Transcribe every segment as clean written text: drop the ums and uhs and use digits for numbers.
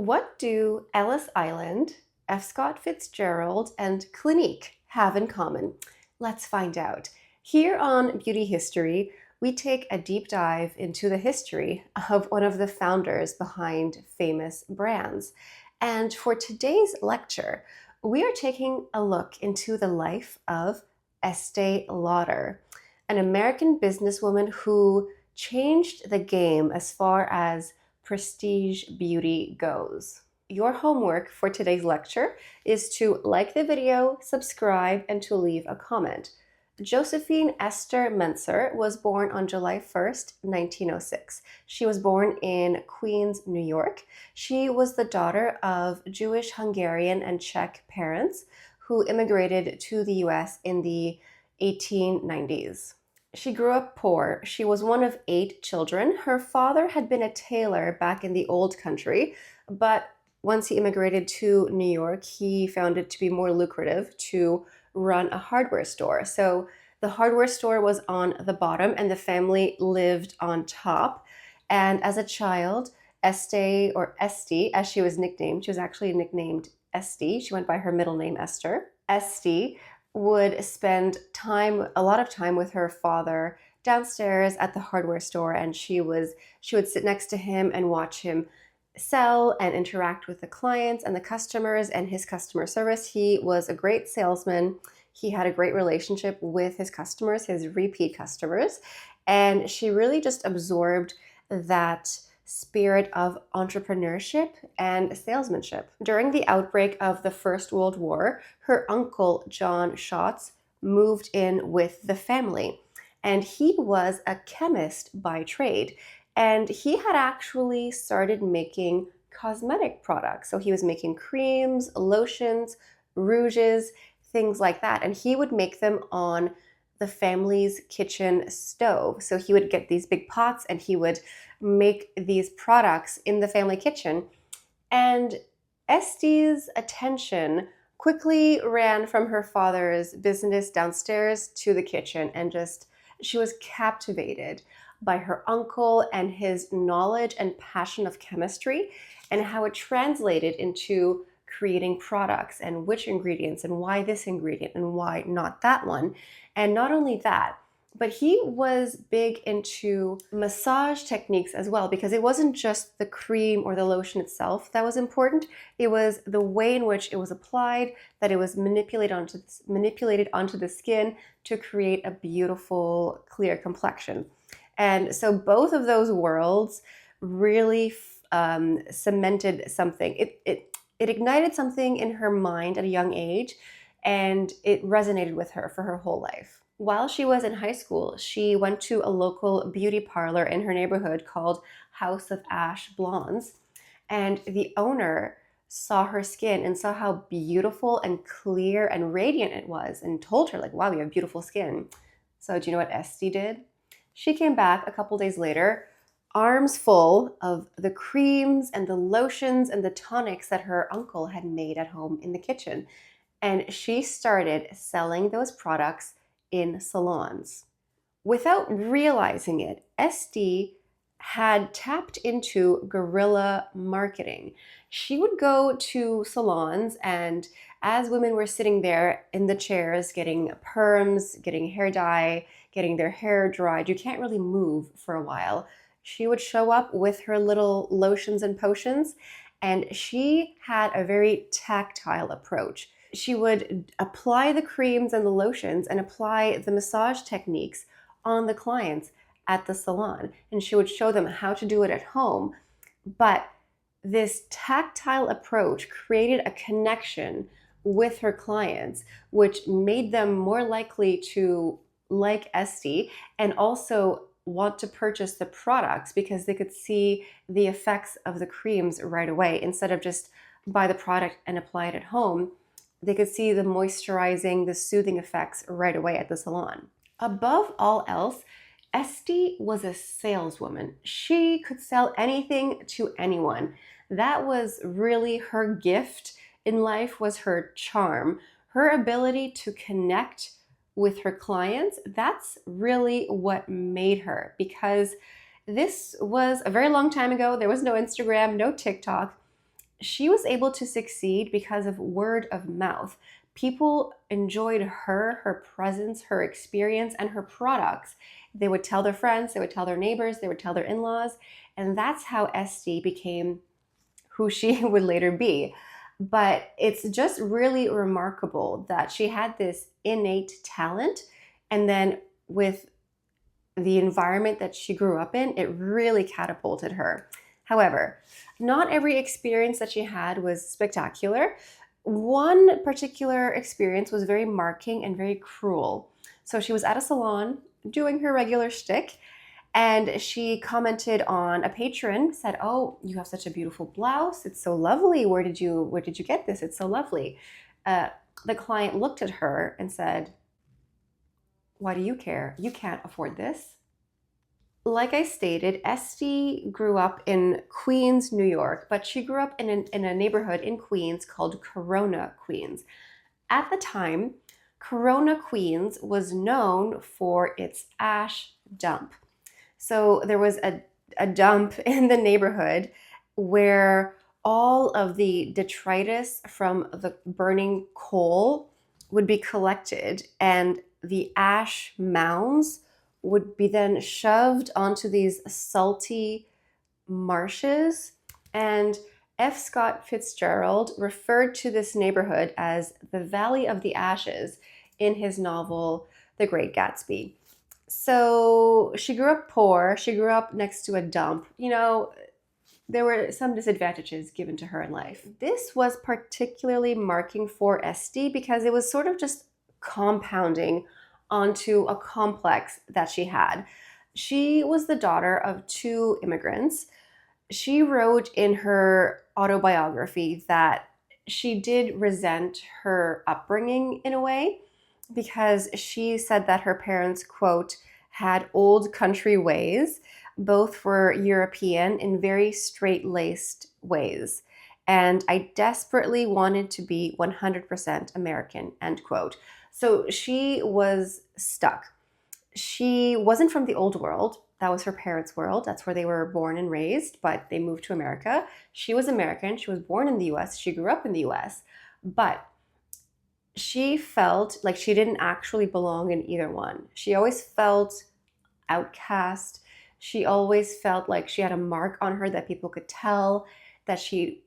What do Ellis Island, F. Scott Fitzgerald, and Clinique have in common? Let's find out. Here on Beauty History, we take a deep dive into the history of one of the founders behind famous brands. And for today's lecture, we are taking a look into the life of Estée Lauder, an American businesswoman who changed the game as far as prestige beauty goes. Your homework for today's lecture is to like the video, subscribe, and to leave a comment. Josephine Esther Mentzer was born on July 1st, 1906. She was born in Queens, New York. She was the daughter of Jewish, Hungarian, and Czech parents who immigrated to the US in the 1890s. She grew up poor. She was one of 8 children. Her father had been a tailor back in the old country, but once he immigrated to New York, he found it to be more lucrative to run a hardware store. So the hardware store was on the bottom and the family lived on top. And as a child, Estée, or Estee, as she was nicknamed, she was actually nicknamed Estee. She went by her middle name, Esther. Estee would spend a lot of time with her father downstairs at the hardware store, and she would sit next to him and watch him sell and interact with the clients and the customers and his customer service. He was a great salesman. He had a great relationship with his customers, his repeat customers, and she really just absorbed that spirit of entrepreneurship and salesmanship. During the outbreak of the First World War, her uncle, John Schatz, moved in with the family, and he was a chemist by trade, and he had actually started making cosmetic products. So he was making creams, lotions, rouges, things like that, and he would make them on the family's kitchen stove. So he would get these big pots and he would make these products in the family kitchen. And Estee's attention quickly ran from her father's business downstairs to the kitchen, and she was captivated by her uncle and his knowledge and passion of chemistry and how it translated into creating products and which ingredients and why this ingredient and why not that one. And not only that, but he was big into massage techniques as well, because it wasn't just the cream or the lotion itself that was important. It was the way in which it was applied, that it was manipulated onto the skin to create a beautiful, clear complexion. And so both of those worlds really cemented something. It ignited something in her mind at a young age, and it resonated with her for her whole life. While she was in high school, she went to a local beauty parlor in her neighborhood called House of Ash Blondes, and the owner saw her skin and saw how beautiful and clear and radiant it was, and told her, like, wow, you have beautiful skin. So do you know what Estee did? She came back a couple days later, arms full of the creams and the lotions and the tonics that her uncle had made at home in the kitchen. And she started selling those products in salons. Without realizing it, Estee had tapped into guerrilla marketing. She would go to salons, and as women were sitting there in the chairs getting perms, getting hair dye, getting their hair dried, you can't really move for a while. She would show up with her little lotions and potions, and she had a very tactile approach. She would apply the creams and the lotions and apply the massage techniques on the clients at the salon, and she would show them how to do it at home. But this tactile approach created a connection with her clients, which made them more likely to like Estee and also want to purchase the products because they could see the effects of the creams right away. Instead of just buy the product and apply it at home, they could see the moisturizing, the soothing effects right away at the salon. Above all else, Estee was a saleswoman. She could sell anything to anyone. That was really her gift in life, was her charm, her ability to connect with her clients. That's really what made her, because this was a very long time ago. There was no Instagram, no TikTok, She was able to succeed because of word of mouth. People enjoyed her, her presence, her experience, and her products. They would tell their friends, they would tell their neighbors, they would tell their in-laws, and that's how Estee became who she would later be. But it's just really remarkable that she had this innate talent, and then with the environment that she grew up in, it really catapulted her. However, not every experience that she had was spectacular. One particular experience was very marking and very cruel. So she was at a salon doing her regular shtick, and she commented on a patron, said, "Oh, you have such a beautiful blouse. It's so lovely. Where did you get this? It's so lovely." Uh, the client looked at her and said, "Why do you care? You can't afford this." Like I stated, Estee grew up in Queens, New York, but she grew up in a neighborhood in Queens called Corona, Queens. At the time, Corona, Queens was known for its ash dump. So there was a dump in the neighborhood where all of the detritus from the burning coal would be collected, and the ash mounds would be then shoved onto these salty marshes. And F. Scott Fitzgerald referred to this neighborhood as the Valley of the Ashes in his novel The Great Gatsby. So she grew up poor. She grew up next to a dump. There were some disadvantages given to her in life. This was particularly marking for Estee because it was sort of just compounding onto a complex that she had. She was the daughter of two immigrants. She wrote in her autobiography that she did resent her upbringing in a way because she said that her parents, quote, had old country ways. Both were European in very straight laced ways. And I desperately wanted to be 100% American, end quote. So she was stuck. She wasn't from the old world. That was her parents' world. That's where they were born and raised, but they moved to America. She was American. She was born in the US. She grew up in the US. But she felt like she didn't actually belong in either one. She always felt outcast. She always felt like she had a mark on her that people could tell that she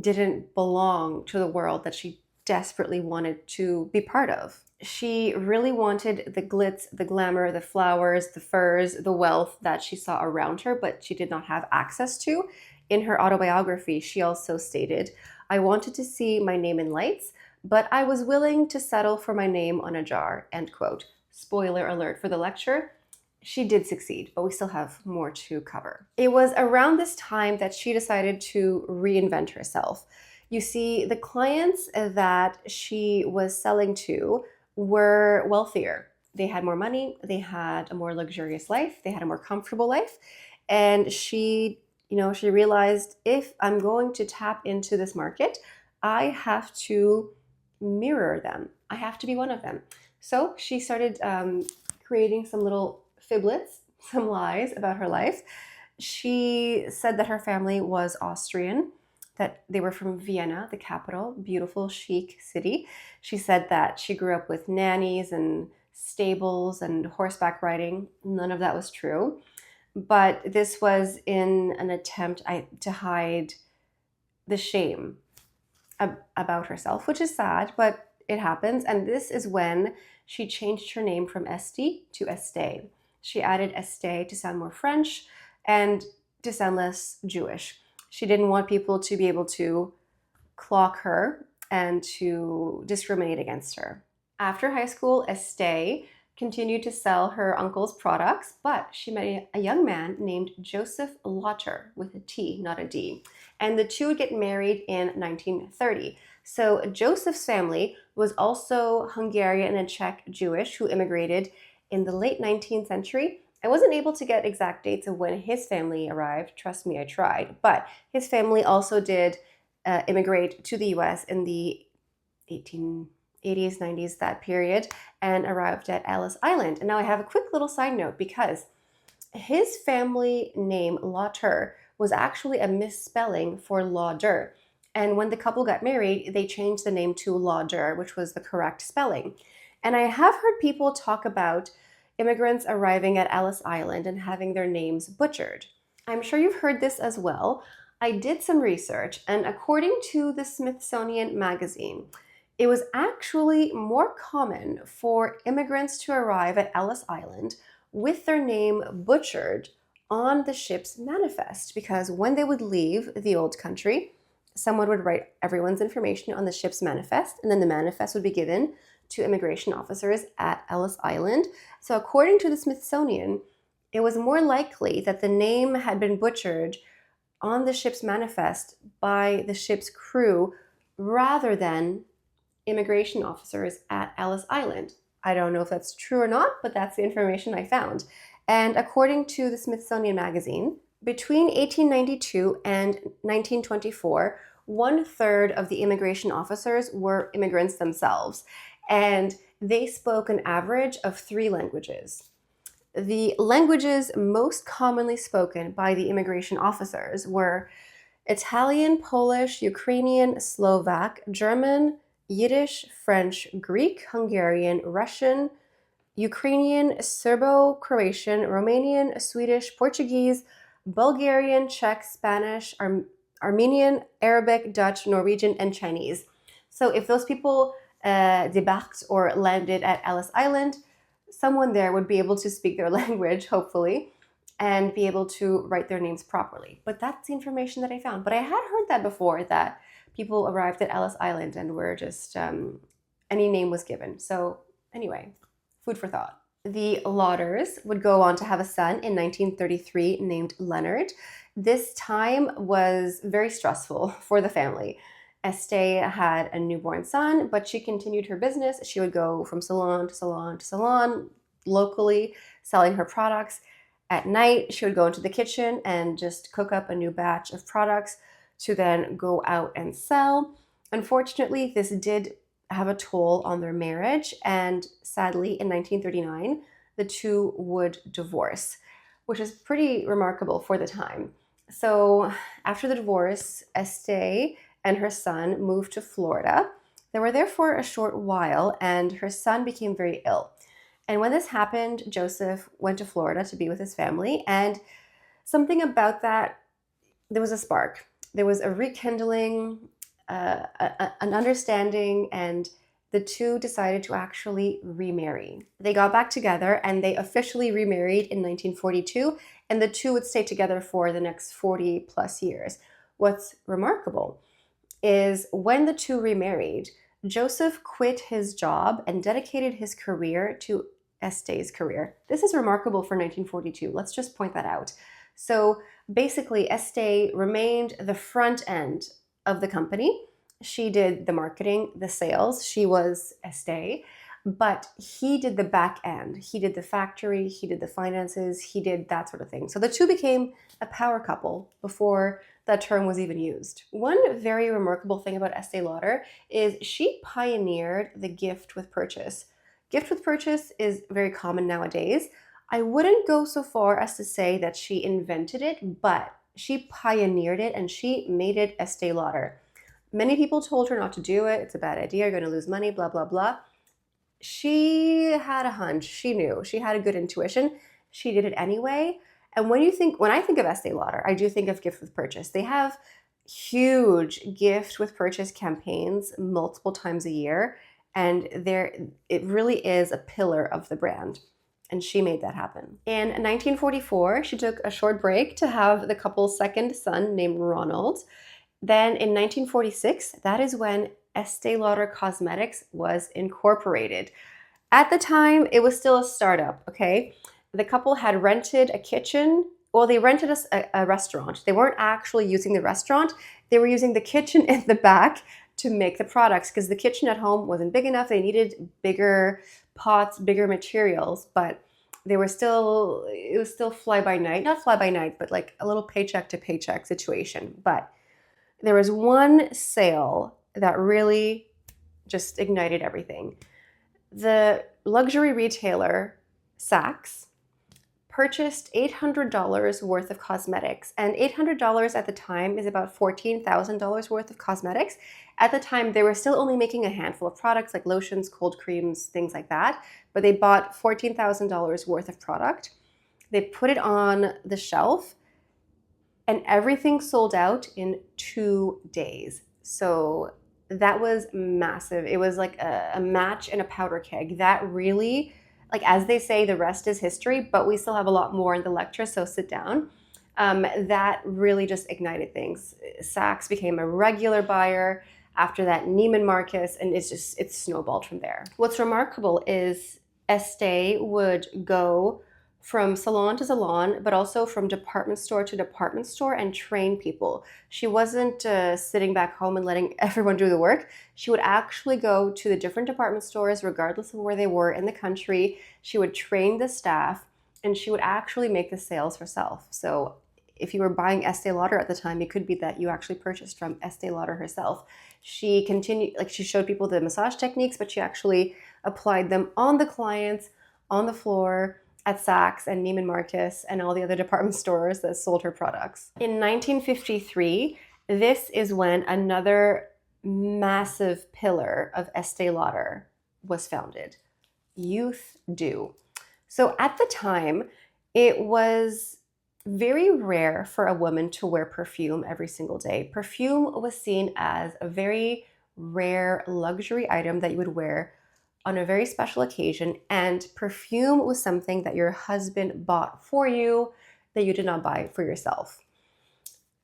didn't belong to the world that she desperately wanted to be part of. She really wanted the glitz, the glamour, the flowers, the furs, the wealth that she saw around her, but she did not have access to. In her autobiography, she also stated, "I wanted to see my name in lights, but I was willing to settle for my name on a jar," end quote. Spoiler alert for the lecture. She did succeed, but we still have more to cover. It was around this time that she decided to reinvent herself. You see, the clients that she was selling to were wealthier. They had more money, they had a more luxurious life, they had a more comfortable life. And she realized, if I'm going to tap into this market, I have to mirror them. I have to be one of them. So she started creating some little fiblets, some lies about her life. She said that her family was Austrian, that they were from Vienna, the capital, beautiful, chic city. She said that she grew up with nannies and stables and horseback riding. None of that was true. But this was in an attempt to hide the shame about herself, which is sad, but it happens. And this is when she changed her name from Estee to Estee. She added Estee to sound more French and to sound less Jewish. She didn't want people to be able to clock her and to discriminate against her. After high school, Estee continued to sell her uncle's products, but she met a young man named Joseph Lauder, with a T, not a D. And the two would get married in 1930. So Joseph's family was also Hungarian and Czech Jewish who immigrated in the late 19th century. I wasn't able to get exact dates of when his family arrived. Trust me, I tried. But his family also did immigrate to the US in the 1880s, 90s, that period, and arrived at Ellis Island. And now I have a quick little side note, because his family name Lauder was actually a misspelling for Lauder. And when the couple got married, they changed the name to Lauder, which was the correct spelling. And I have heard people talk about immigrants arriving at Ellis Island and having their names butchered. I'm sure you've heard this as well. I did some research, and according to the Smithsonian Magazine, it was actually more common for immigrants to arrive at Ellis Island with their name butchered on the ship's manifest, because when they would leave the old country, someone would write everyone's information on the ship's manifest, and then the manifest would be given to immigration officers at Ellis Island. So according to the Smithsonian, it was more likely that the name had been butchered on the ship's manifest by the ship's crew rather than immigration officers at Ellis Island. I don't know if that's true or not, but that's the information I found. And according to the Smithsonian Magazine, between 1892 and 1924, 1/3 of the immigration officers were immigrants themselves, and they spoke an average of 3 languages. The languages most commonly spoken by the immigration officers were Italian, Polish, Ukrainian, Slovak, German, Yiddish, French, Greek, Hungarian, Russian, Ukrainian, Serbo-Croatian, Romanian, Swedish, Portuguese, Bulgarian, Czech, Spanish, Armenian, Arabic, Dutch, Norwegian, and Chinese. So if those people debarked or landed at Ellis Island, someone there would be able to speak their language, hopefully, and be able to write their names properly. But that's the information that I found. But I had heard that before, that people arrived at Ellis Island and were just, any name was given. So anyway, food for thought. The Lauders would go on to have a son in 1933 named Leonard. This time was very stressful for the family. Estée had a newborn son, but she continued her business. She would go from salon to salon to salon locally, selling her products. At night, she would go into the kitchen and just cook up a new batch of products to then go out and sell. Unfortunately, this did have a toll on their marriage, and sadly, in 1939, the two would divorce, which is pretty remarkable for the time. So after the divorce, Estée and her son moved to Florida. They were there for a short while, and her son became very ill. And when this happened, Joseph went to Florida to be with his family, and something about that, there was a spark. There was a rekindling, an understanding, and the two decided to actually remarry. They got back together and they officially remarried in 1942, and the two would stay together for the next 40 plus years. What's remarkable is when the two remarried, Joseph quit his job and dedicated his career to Estée's career. This is remarkable for 1942. Let's just point that out. So basically, Estée remained the front end of the company. She did the marketing, the sales. She was Estée, but he did the back end. He did the factory, he did the finances, he did that sort of thing. So the two became a power couple before that term was even used. One very remarkable thing about Estée Lauder is she pioneered the gift with purchase. Gift with purchase is very common nowadays. I wouldn't go so far as to say that she invented it, but she pioneered it and she made it Estée Lauder. Many people told her not to do it. It's a bad idea. You're going to lose money, blah, blah, blah. She had a hunch. She knew. She had a good intuition. She did it anyway. And when I think of Estée Lauder, I do think of gift with purchase. They have huge gift with purchase campaigns multiple times a year. And it really is a pillar of the brand. And she made that happen. In 1944, she took a short break to have the couple's second son named Ronald. Then in 1946, that is when Estée Lauder Cosmetics was incorporated. At the time, it was still a startup, okay? The couple had rented a kitchen. Well, they rented a restaurant. They weren't actually using the restaurant. They were using the kitchen in the back to make the products because the kitchen at home wasn't big enough. They needed bigger pots, bigger materials, but it was still fly by night, not fly by night, but like a little paycheck to paycheck situation. But there was one sale that really just ignited everything. The luxury retailer Saks purchased $800 worth of cosmetics. And $800 at the time is about $14,000 worth of cosmetics. At the time, they were still only making a handful of products like lotions, cold creams, things like that. But they bought $14,000 worth of product. They put it on the shelf and everything sold out in 2 days. So that was massive. It was like a match in a powder keg. That really, like as they say, the rest is history, but we still have a lot more in the lecture, so sit down. That really just ignited things. Saks became a regular buyer. After that, Neiman Marcus, and it's snowballed from there. What's remarkable is Estée would go from salon to salon, but also from department store to department store and train people. She wasn't sitting back home and letting everyone do the work. She would actually go to the different department stores, regardless of where they were in the country. She would train the staff, and she would actually make the sales herself. So if you were buying Estée Lauder at the time, it could be that you actually purchased from Estée Lauder herself. She continued, like she showed people the massage techniques, but she actually applied them on the clients, on the floor, at Saks and Neiman Marcus and all the other department stores that sold her products. In 1953, this is when another massive pillar of Estée Lauder was founded, Youth Dew. So at the time, it was very rare for a woman to wear perfume every single day. Perfume was seen as a very rare luxury item that you would wear on a very special occasion, and perfume was something that your husband bought for you that you did not buy for yourself.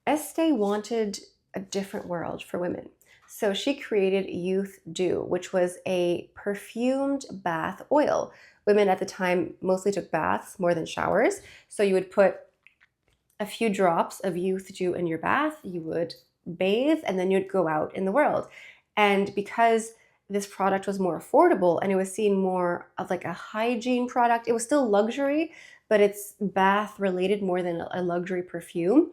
Estée wanted a different world for women. So she created Youth Dew, which was a perfumed bath oil. Women at the time mostly took baths more than showers. So you would put a few drops of Youth Dew in your bath, you would bathe, and then you'd go out in the world. And because this product was more affordable and it was seen more of like a hygiene product, it was still luxury, but it's bath related more than a luxury perfume.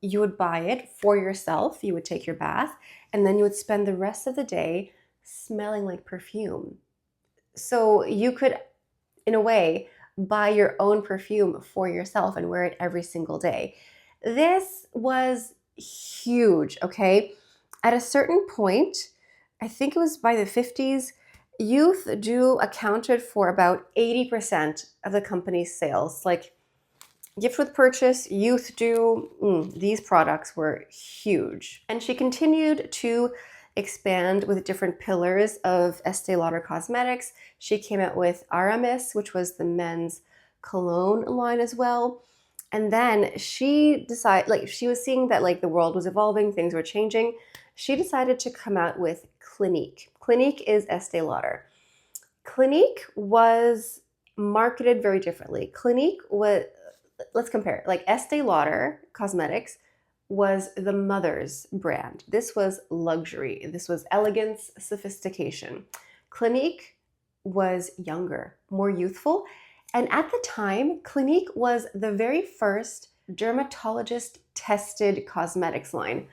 You would buy it for yourself, you would take your bath, and then you would spend the rest of the day smelling like perfume. So you could, in a way, buy your own perfume for yourself and wear it every single day. This was huge, okay? At a certain point, I think it was by the 50s, Youth Dew accounted for about 80% of the company's sales. Like gift with purchase, Youth Dew, these products were huge. And she continued to expand with different pillars of Estée Lauder cosmetics. She came out with Aramis, which was the men's cologne line as well. And then she decided, like she was seeing that like the world was evolving, things were changing. She decided to come out with Clinique. Clinique is Estée Lauder. Clinique was marketed very differently. Clinique was, let's compare, like Estée Lauder Cosmetics was the mother's brand. This was luxury. This was elegance, sophistication. Clinique was younger, more youthful. And at the time, Clinique was the very first dermatologist-tested cosmetics line.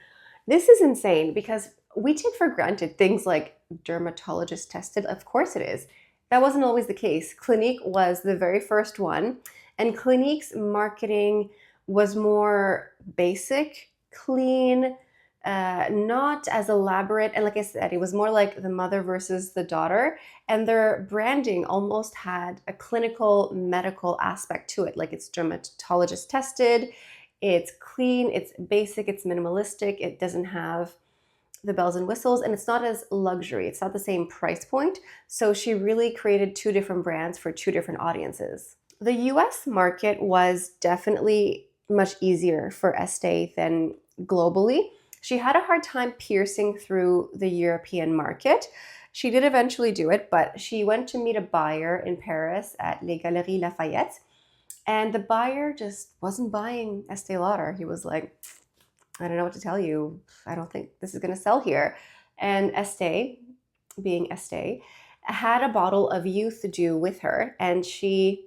This is insane because we take for granted things like dermatologist-tested. Of course it is. That wasn't always the case. Clinique was the very first one, and Clinique's marketing was more basic, clean, not as elaborate. And like I said, it was more like the mother versus the daughter. And their branding almost had a clinical medical aspect to it. Like it's dermatologist tested, it's clean, it's basic, it's minimalistic, it doesn't have the bells and whistles, and it's not as luxury. It's not the same price point. So she really created two different brands for two different audiences. The US market was definitely much easier for Estée than globally. She had a hard time piercing through the European market. She did eventually do it, but she went to meet a buyer in Paris at Les Galeries Lafayette, and the buyer just wasn't buying Estée Lauder. He was like, I don't know what to tell you. I don't think this is going to sell here. And Estée, being Estée, had a bottle of Youth Dew with her, and she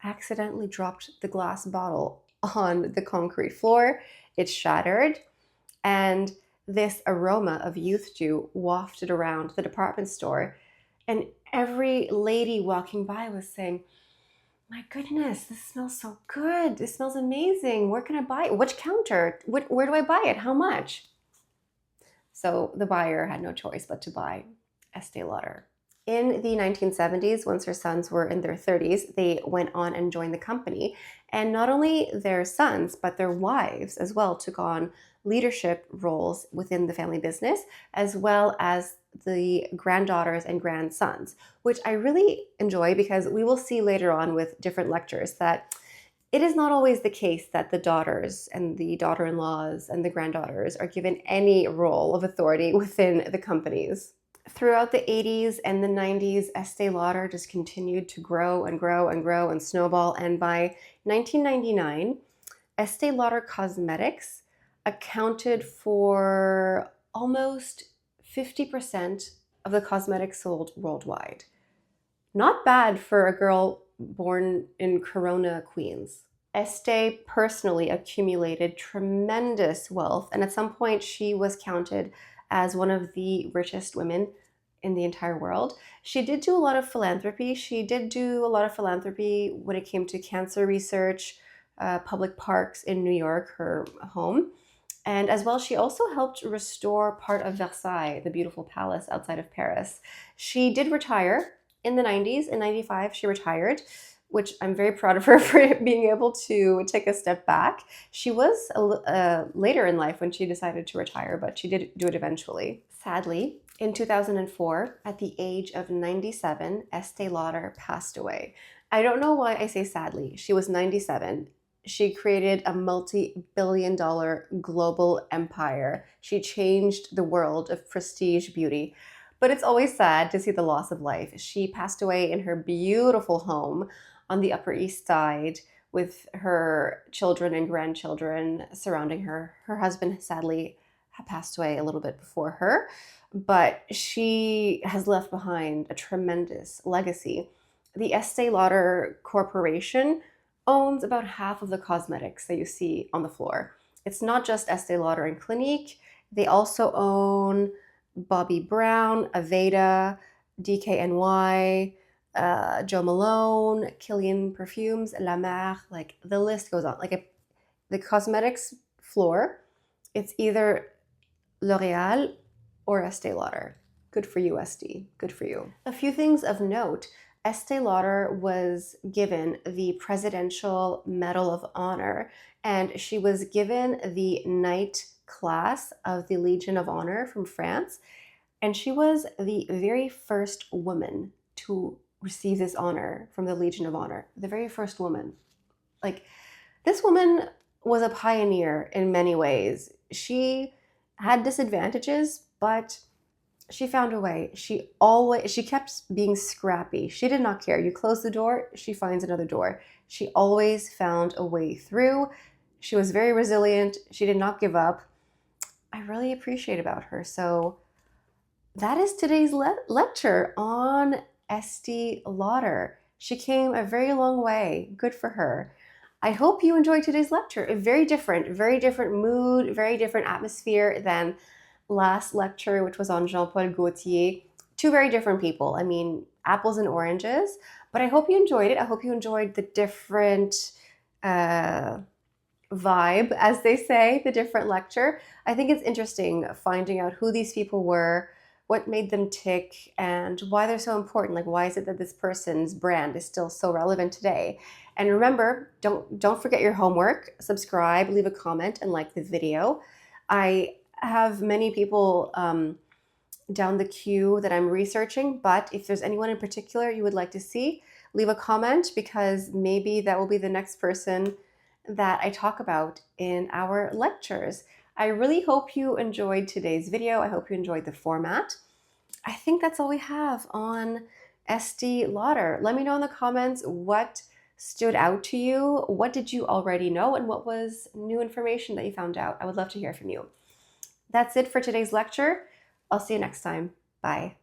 accidentally dropped the glass bottle on the concrete floor. It shattered, and this aroma of Youth Dew wafted around the department store, and every lady walking by was saying, My goodness, this smells so good. This smells amazing. Where can I buy it? Which counter? Where do I buy it? How much? So the buyer had no choice but to buy Estee Lauder. In the 1970s, once her sons were in their 30s, they went on and joined the company. And not only their sons, but their wives as well took on leadership roles within the family business, as well as the granddaughters and grandsons, which I really enjoy because we will see later on with different lectures that it is not always the case that the daughters and the daughter-in-laws and the granddaughters are given any role of authority within the companies. Throughout the 80s and the 90s, Estee Lauder just continued to grow and grow and grow and snowball. And by 1999, Estee Lauder Cosmetics accounted for almost 50% of the cosmetics sold worldwide. Not bad for a girl born in Corona, Queens. Estee personally accumulated tremendous wealth, and at some point she was counted as one of the richest women in the entire world. She did do a lot of philanthropy. She did do a lot of philanthropy when it came to cancer research, public parks in New York, her home. And as well, she also helped restore part of Versailles, the beautiful palace outside of Paris. She did retire in the 90s. In 95, she retired, which I'm very proud of her for being able to take a step back. She was later in life when she decided to retire, but she did do it eventually. Sadly, in 2004, at the age of 97, Estee Lauder passed away. I don't know why I say sadly. She was 97. She created a multi-billion-dollar global empire. She changed the world of prestige beauty. But it's always sad to see the loss of life. She passed away in her beautiful home on the Upper East Side with her children and grandchildren surrounding her. Her husband sadly had passed away a little bit before her, but she has left behind a tremendous legacy. The Estee Lauder Corporation owns about half of the cosmetics that you see on the floor. It's not just Estee Lauder and Clinique. They also own Bobbi Brown, Aveda, DKNY, Joe Malone, Kilian Perfumes, La Mer, like the list goes on. Like the cosmetics floor, it's either L'Oreal or Estee Lauder. Good for you, Estee. Good for you. A few things of note. Estee Lauder was given the Presidential Medal of Honor, and she was given the Knight class of the Legion of Honor from France, and she was the very first woman to receive this honor from the Legion of Honor. The very first woman. Like, this woman was a pioneer in many ways. She had disadvantages, but she found a way. She kept being scrappy. She did not care. You close the door, she finds another door. She always found a way through. She was very resilient. She did not give up. I really appreciate about her. So that is today's lecture on Estee Lauder. She came a very long way. Good for her. I hope you enjoyed today's lecture. A very different mood, very different atmosphere than last lecture, which was on Jean-Paul Gaultier. Two very different people. I mean, apples and oranges. But I hope you enjoyed it. I hope you enjoyed the different vibe, as they say, the different lecture. I think it's interesting finding out who these people were, what made them tick, and why they're so important. Like, why is it that this person's brand is still so relevant today? And remember, don't forget your homework. Subscribe, leave a comment, and like the video. I have many people down the queue that I'm researching, but if there's anyone in particular you would like to see, leave a comment, because maybe that will be the next person that I talk about in our lectures. I really hope you enjoyed today's video. I hope you enjoyed the format. I think that's all we have on Estee Lauder. Let me know in the comments what stood out to you, what did you already know, and what was new information that you found out. I would love to hear from you. That's it for today's lecture. I'll see you next time. Bye.